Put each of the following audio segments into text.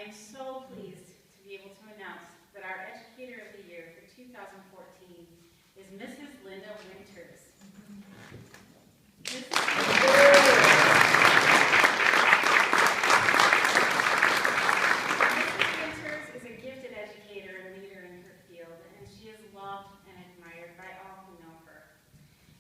am so pleased to be able to announce that our Educator of the Year for 2014 is Mrs. Linda Winters. Mrs. Winters is a gifted educator and leader in her field, and she is loved and admired by all who know her.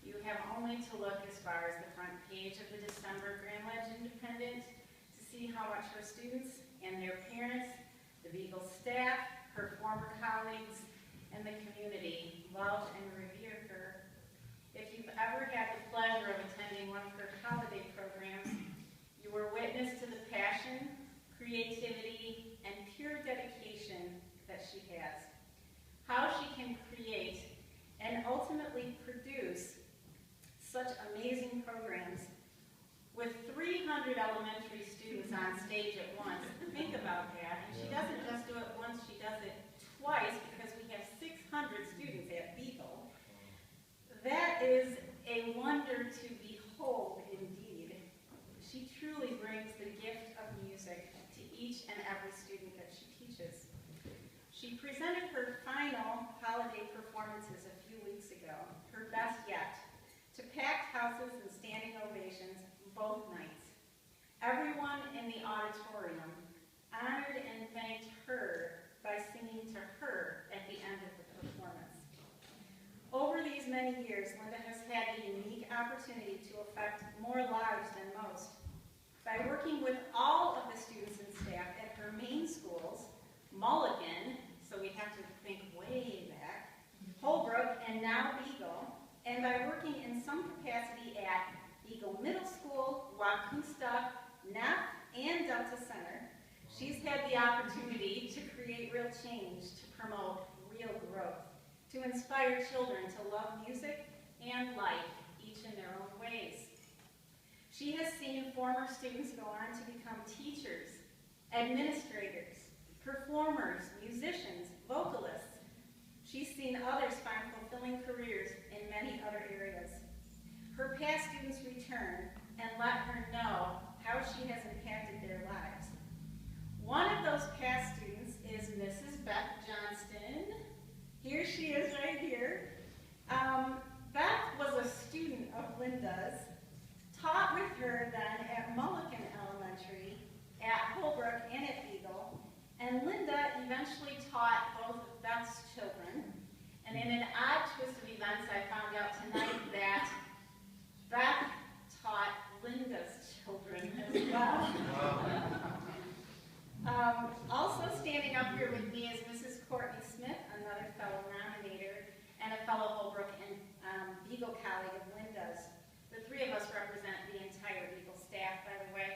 You have only to look as far as the front page of the December Grand Ledge Independent to see how much her students and their parents, the Beagle staff, her former colleagues, and the community love and revere her. If you've ever had the pleasure of attending one of her holiday programs, you were witness to the passion, creativity, and pure dedication that she has. How she can create and ultimately produce such amazing programs with 300 elementary students on stage at once. Think about that. And she doesn't just do it once, she does it twice because we have 600 students at Beagle. That is a wonder to behold indeed. She truly brings the gift of music to each and every student that she teaches. She presented her final holiday performances a few weeks ago, her best yet, to packed houses and standing ovations both nights. Everyone in the auditorium honored and thanked her by singing to her at the end of the performance. Over these many years, Linda has had the unique opportunity to affect more lives than most. By working with all of the students and staff at her main schools, Mulligan, so we have to think way back, Holbrook, and now Beagle, and by working in some capacity at Beagle Middle School, Wakusta, Neff, and Delta Center, she's had the opportunity to create real change, to promote real growth, to inspire children to love music and life, each in their own ways. She has seen former students go on to become teachers, administrators, performers, musicians, vocalists. She's seen others find fulfilling careers in many other areas. Her past students return and let her know how she has impacted their lives. One of those past students is Mrs. Beth Johnston. Here she is right here. Beth was a student of Linda's, taught with her then at Mulligan Elementary, at Holbrook, and at Beagle, and Linda eventually taught both of Beth's children. And in an odd twist of events, I found out tonight that Beth taught Linda's children as well. Also standing up here with me is Mrs. Courtney Smith, another fellow nominator, and a fellow Holbrook and Beagle colleague of Linda's. The three of us represent the entire Beagle staff, by the way.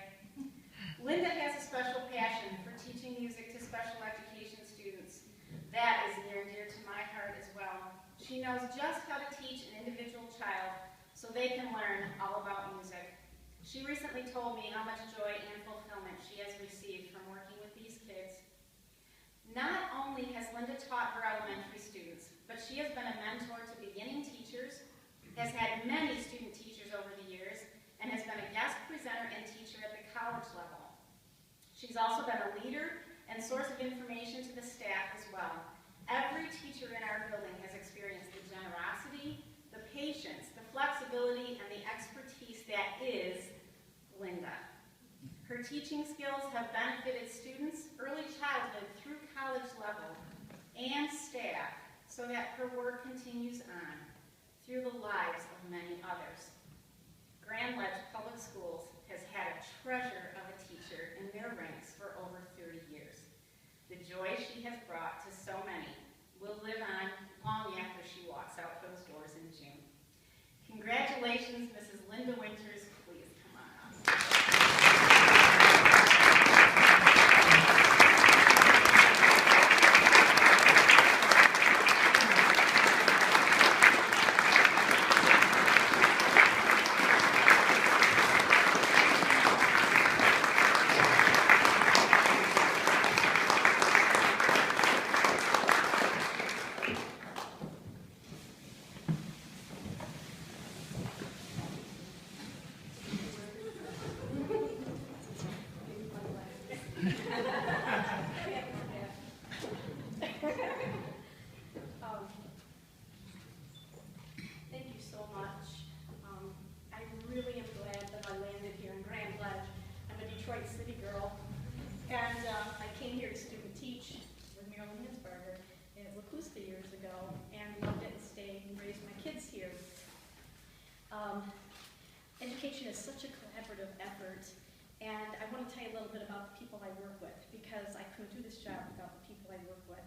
Linda has a special passion for teaching music to special education students. That is near and dear to my heart as well. She knows just how to teach an individual child so they can learn all about music. She recently told me how much joy and fulfillment she has received from working with these kids. Not only has Linda taught her elementary students, but she has been a mentor to beginning teachers, has had many student teachers over the years, and has been a guest presenter and teacher at the college level. She's also been a leader and source of information to the staff as well. Every teacher in our building has experienced the generosity, the patience, the flexibility, and the expertise that is Linda. Her teaching skills have benefited students early childhood through college level and staff so that her work continues on through the lives of many others. Grand Ledge Public Schools has had a treasure of a teacher in their ranks for over 30 years. The joy she has brought to so many will live on long after she walks out those doors in June. Congratulations, Mrs. Linda Winters. Please come on up. such a collaborative effort, and I want to tell you a little bit about the people I work with, because I couldn't do this job without the people I work with.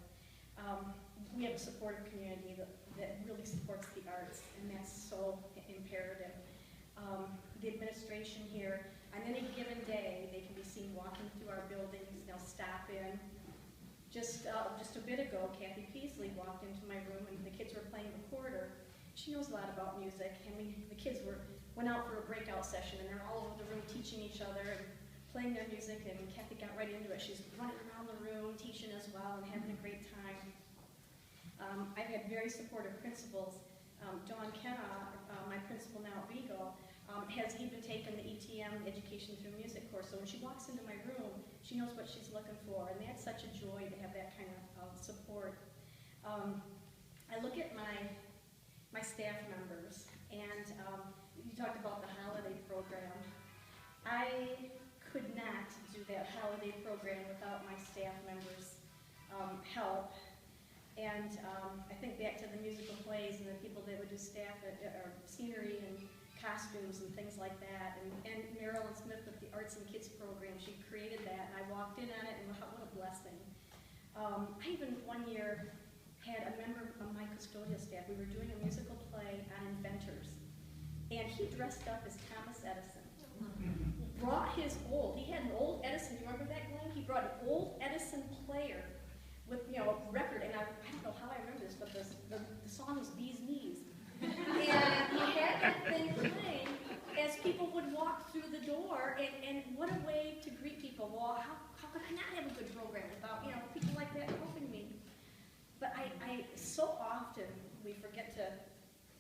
We have a supportive community that really supports the arts, and that's so imperative. The administration here, on any given day, they can be seen walking through our buildings. They'll stop in. Just a bit ago, Kathy Peasley walked into my room, and the kids were playing recorder. She knows a lot about music, and the kids went out for a breakout session, and they're all over the room teaching each other and playing their music, and Kathy got right into it. She's running around the room, teaching as well, and having a great time. I've had very supportive principals. Dawn Kenna, my principal now at Vigo, has even taken the ETM, Education Through Music course, so when she walks into my room, she knows what she's looking for, and that's such a joy to have that kind of support. I look at my staff members, and you talked about the holiday program. I could not do that holiday program without my staff members' help. And I think back to the musical plays and the people that would do staff or scenery and costumes and things like that. And Marilyn Smith with the Arts and Kids program, she created that, and I walked in on it, and what a blessing. I even one year had a member of my custodial staff. We were doing a musical play on inventors, and he dressed up as Thomas Edison. Brought he had an old Edison, you remember that, Glenn? He brought an old Edison player with, record, and I don't know how I remember this, but the song was Bee's Knees. And he had that thing playing as people would walk through the door, and what a way to greet people. Well, how could I not have a good program without, people like that helping me? But I so often, we forget to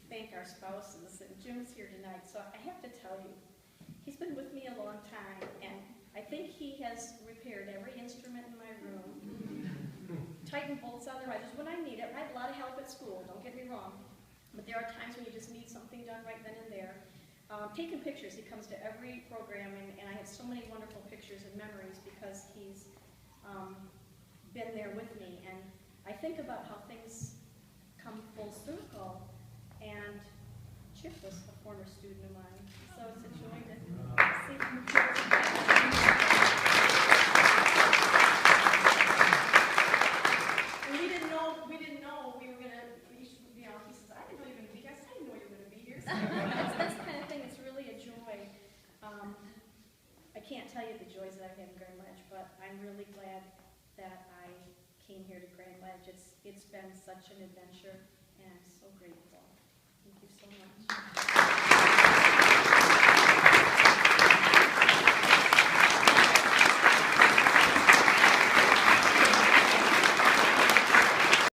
thank our spouses, and Jim's here tonight, so I have to tell you, he's been with me a long time, and I think he has repaired every instrument in my room, tightened bolts on the risers when I need it. I have a lot of help at school, don't get me wrong, but there are times when you just need something done right then and there. Taking pictures, he comes to every program, and I have so many wonderful pictures and memories because he's been there with me, and I think about how things come full circle, and Chip was a former student of mine, so it's a joy to see him here. We didn't know we were gonna. He says, I didn't know you were gonna be here. I said, I didn't know you were gonna be here. So that's the kind of thing. It's really a joy. I can't tell you the joys that I've had in Grand Ledge, but I'm really glad that I came here to Grand Ledge. It's been such an adventure, and I'm so grateful. Thank you so much.